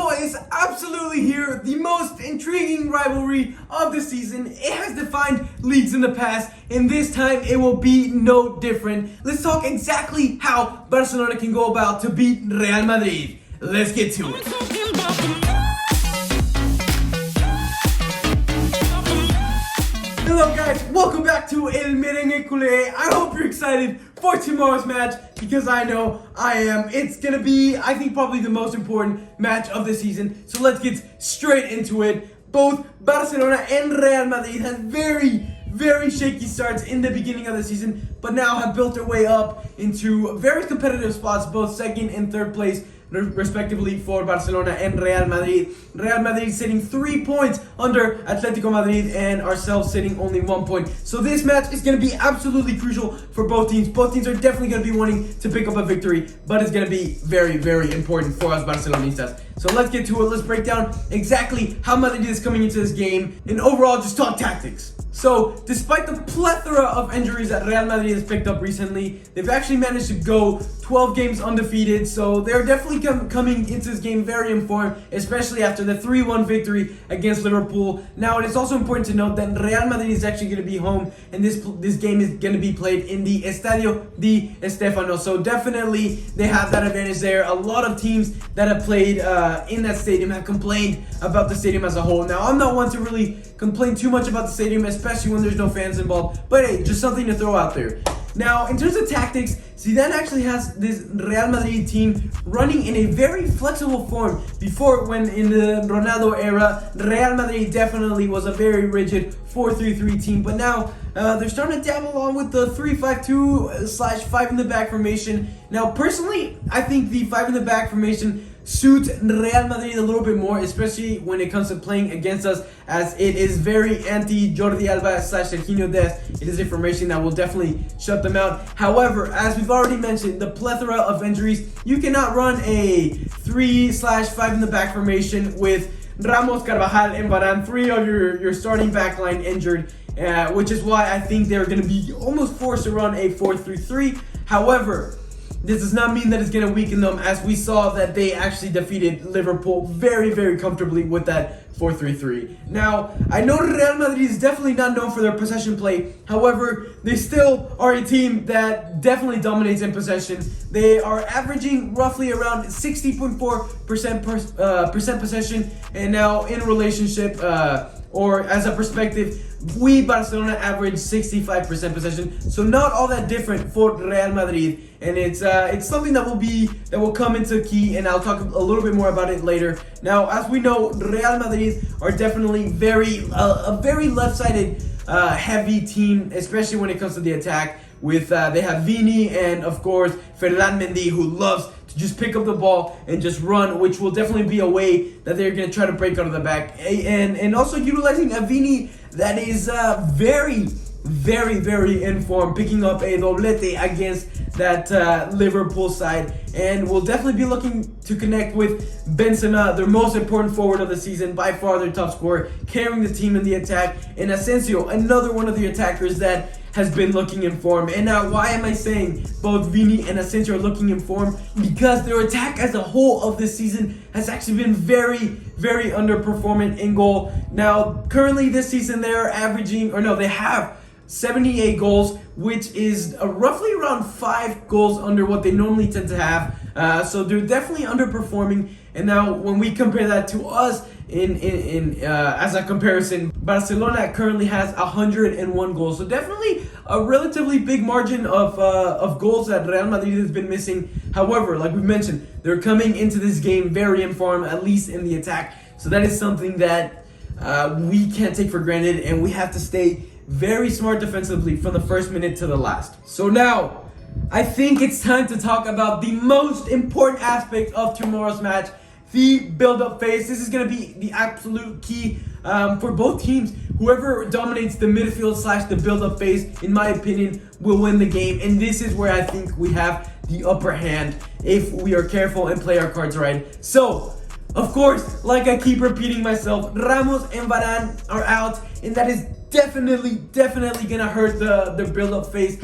Classico is absolutely here, the most intriguing rivalry of the season. It has defined leagues in the past, and this time it will be no different. Let's talk exactly how Barcelona can go about to beat Real Madrid. Let's get to it. Hello guys, welcome back to El Merengue Culé. I hope you're excited for tomorrow's match because I know I am. It's gonna be, I think, probably the most important match of the season. So let's get straight into it. Both Barcelona and Real Madrid had very shaky starts in the beginning of the season, but now have built their way up into very competitive spots, both second and third place, respectively, for Barcelona and Real Madrid. Real Madrid sitting 3 points under Atletico Madrid and ourselves sitting only 1 point. So this match is going to be absolutely crucial for both teams. Both teams are definitely going to be wanting to pick up a victory, but it's going to be very important for us Barcelonistas. So let's get to it. Let's break down exactly how Madrid is coming into this game and overall just talk tactics. So, despite the plethora of injuries that Real Madrid has picked up recently, they've actually managed to go 12 games undefeated. So, they're definitely coming into this game very informed, especially after the 3-1 victory against Liverpool. Now, it is also important to note that Real Madrid is actually going to be home, and this game is going to be played in the Estadio Di Stéfano. So, definitely, they have that advantage there. A lot of teams that have played in that stadium have complained about the stadium as a whole. Now, I'm not one to really complain too much about the stadium, especially when there's no fans involved, but hey, just something to throw out there. Now, in terms of tactics, Zidane actually has this Real Madrid team running in a very flexible form. Before, when in the Ronaldo era, Real Madrid definitely was a very rigid 4-3-3 team, but now they're starting to dabble along with the 3-5-2/5 in the back formation. Now, personally, I think the 5 in the back formation suits Real Madrid a little bit more, especially when it comes to playing against us, as it is very anti-Jordi Alba/Serginho Dest. It is a formation that will definitely shut them out. However, as we've already mentioned, the plethora of injuries, you cannot run a 3/5 in the back formation with Ramos, Carvajal, and Varane, 3 of your starting back line injured, which is why I think they're going to be almost forced to run a 4-3-3. However, this does not mean that it's going to weaken them, as we saw that they actually defeated Liverpool very comfortably with that 4-3-3. Now, I know Real Madrid is definitely not known for their possession play. However, they still are a team that definitely dominates in possession. They are averaging roughly around 60.4% possession, and now in relationship, or as a perspective, we Barcelona average 65% possession, so not all that different for Real Madrid, and it's something that will come into key, and I'll talk a little bit more about it later. Now, as we know, Real Madrid are definitely a very left-sided heavy team, especially when it comes to the attack. With they have Vini and of course Ferland Mendy, who loves to just pick up the ball and just run, which will definitely be a way that they're going to try to break out of the back, and also utilizing a Vini that is very in form, picking up a doblete against that Liverpool side, and will definitely be looking to connect with Benzema, their most important forward of the season, by far their top scorer, carrying the team in the attack, and Asensio, another one of the attackers that has been looking in form. And now, why am I saying both Vini and Asensio are looking in form? Because their attack as a whole of this season has actually been very underperforming in goal. Now, currently this season they have 78 goals, which is roughly around 5 goals under what they normally tend to have. So they're definitely underperforming. And now, when we compare that to us, as a comparison, Barcelona currently has 101 goals. So definitely a relatively big margin of goals that Real Madrid has been missing. However, like we mentioned, they're coming into this game very informed, at least in the attack. So that is something that we can't take for granted, and we have to stay very smart defensively from the first minute to the last. So now, I think it's time to talk about the most important aspect of tomorrow's match, the build-up phase. This is going to be the absolute key for both teams. Whoever dominates the midfield/the build-up phase, in my opinion, will win the game. And this is where I think we have the upper hand if we are careful and play our cards right. So, of course, like I keep repeating myself, Ramos and Varane are out, and that is definitely gonna hurt the build-up phase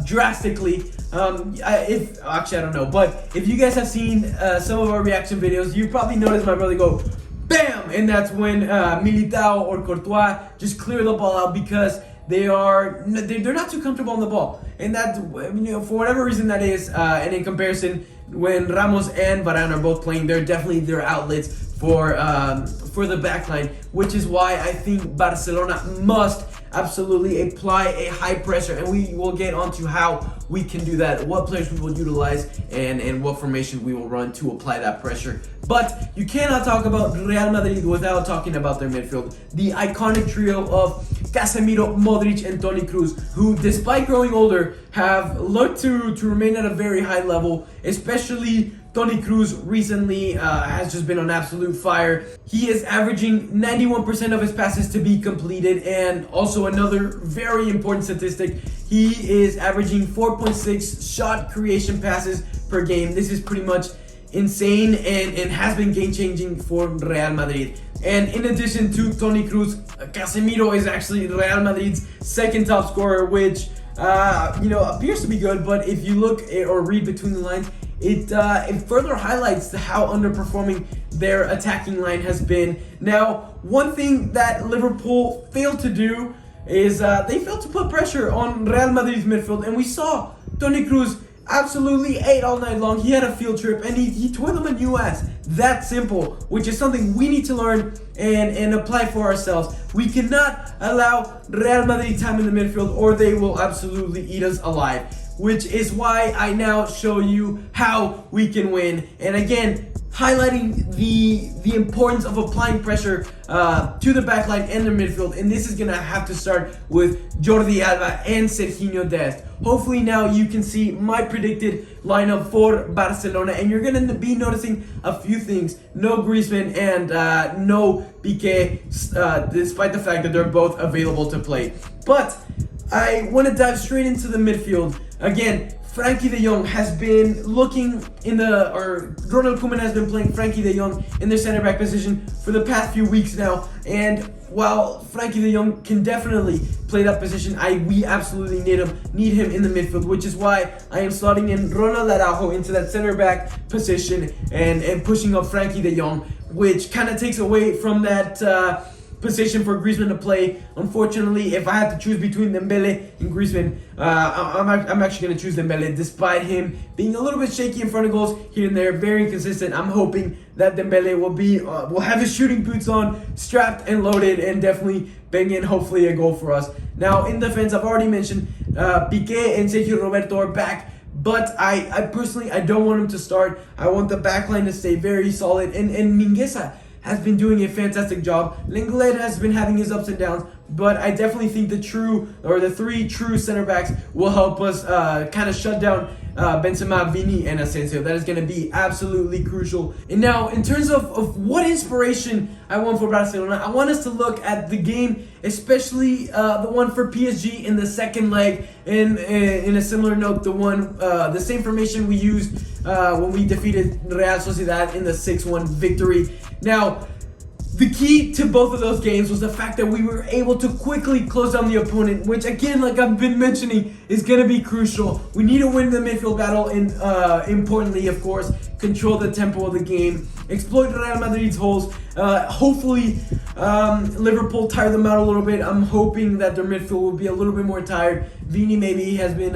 drastically. If actually I don't know, but if you guys have seen some of our reaction videos, you probably noticed my brother go bam, and that's when Militao or Courtois just clear the ball out because they're not too comfortable on the ball, and that, you know, for whatever reason that is, and in comparison, when Ramos and Varane are both playing, they're definitely their outlets for the backline, which is why I think Barcelona must absolutely apply a high pressure, and we will get onto how we can do that, what players we will utilize, and what formation we will run to apply that pressure. But you cannot talk about Real Madrid without talking about their midfield, the iconic trio of Casemiro, Modric, and Toni Kroos, who, despite growing older, have looked to remain at a very high level, especially Toni Kroos recently has just been on absolute fire. He is averaging 91% of his passes to be completed, and also another very important statistic, he is averaging 4.6 shot creation passes per game. This is pretty much insane and has been game-changing for Real Madrid. And in addition to Toni Kroos, Casemiro is actually Real Madrid's second top scorer, which appears to be good, but if you look or read between the lines, it further highlights how underperforming their attacking line has been. Now, one thing that Liverpool failed to do is they failed to put pressure on Real Madrid's midfield, and we saw Toni Kroos absolutely ate all night long. He had a field trip, and he tore them a new ass. That simple, which is something we need to learn and apply for ourselves. We cannot allow Real Madrid time in the midfield, or they will absolutely eat us alive. Which is why I now show you how we can win. And again, highlighting the importance of applying pressure to the backline and the midfield. And this is gonna have to start with Jordi Alba and Serginho Dest. Hopefully now you can see my predicted lineup for Barcelona, and you're gonna be noticing a few things. No Griezmann and no Piqué, despite the fact that they're both available to play. But I want to dive straight into the midfield. Again, Frankie de Jong has been looking Ronald Koeman has been playing Frankie de Jong in their center back position for the past few weeks now. And while Frankie de Jong can definitely play that position, we absolutely need him in the midfield, which is why I am slotting in Ronald Araujo into that center back position and pushing up Frankie de Jong, which kind of takes away from that position for Griezmann to play. Unfortunately, if I had to choose between Dembele and Griezmann, I'm actually going to choose Dembele, despite him being a little bit shaky in front of goals here and there, very inconsistent. I'm hoping that Dembele will have his shooting boots on, strapped and loaded, and definitely bang in hopefully a goal for us. Now in defense, I've already mentioned Piqué and Sergio Roberto are back, but I personally don't want him to start. I want the backline to stay very solid, and Mingueza has been doing a fantastic job. Lenglet has been having his ups and downs, but I definitely think the three true center backs will help us kind of shut down Benzema, Vini, and Asensio. That is going to be absolutely crucial. And now, in terms of what inspiration I want for Barcelona, I want us to look at the game, especially the one for PSG in the second leg. And in a similar note, the same formation we used when we defeated Real Sociedad in the 6-1 victory. Now, the key to both of those games was the fact that we were able to quickly close down the opponent, which again, like I've been mentioning, is going to be crucial. We need to win the midfield battle and, importantly, of course, control the tempo of the game, exploit Real Madrid's holes. Hopefully, Liverpool tire them out a little bit. I'm hoping that their midfield will be a little bit more tired. Vini maybe has been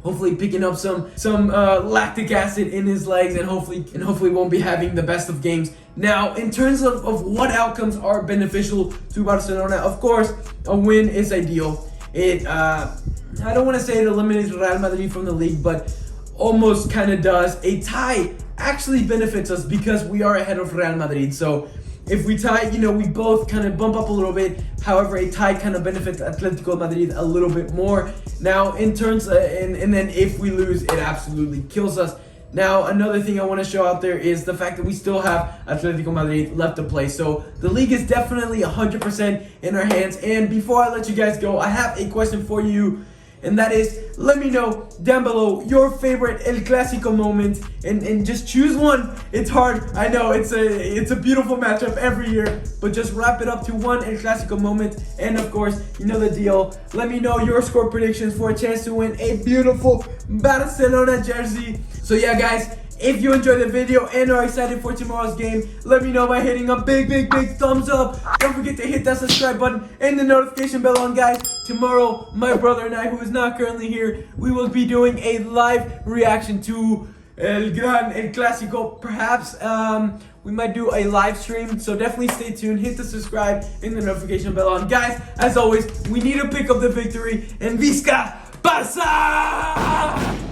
hopefully picking up some lactic acid in his legs, and hopefully won't be having the best of games. Now, in terms of what outcomes are beneficial to Barcelona, of course, a win is ideal. I don't want to say it eliminates Real Madrid from the league, but almost kind of does. A tie actually benefits us because we are ahead of Real Madrid. So if we tie, we both kind of bump up a little bit. However, a tie kind of benefits Atletico Madrid a little bit more. Now, in terms, and then if we lose, it absolutely kills us. Now, another thing I want to show out there is the fact that we still have Atletico Madrid left to play. So the league is definitely 100% in our hands. And before I let you guys go, I have a question for you. and that is, let me know down below your favorite El Clasico moment, and just choose one. It's hard, I know, it's a beautiful matchup every year, but just wrap it up to one El Clasico moment. And of course, you know the deal. Let me know your score predictions for a chance to win a beautiful Barcelona jersey. So yeah, guys, if you enjoyed the video and are excited for tomorrow's game, let me know by hitting a big thumbs up. Don't forget to hit that subscribe button and the notification bell on, guys. Tomorrow, my brother and I, who is not currently here, we will be doing a live reaction to El Clasico. Perhaps we might do a live stream, so definitely stay tuned. Hit the subscribe and the notification bell on. Guys, as always, we need to pick up the victory, and Visca Barça!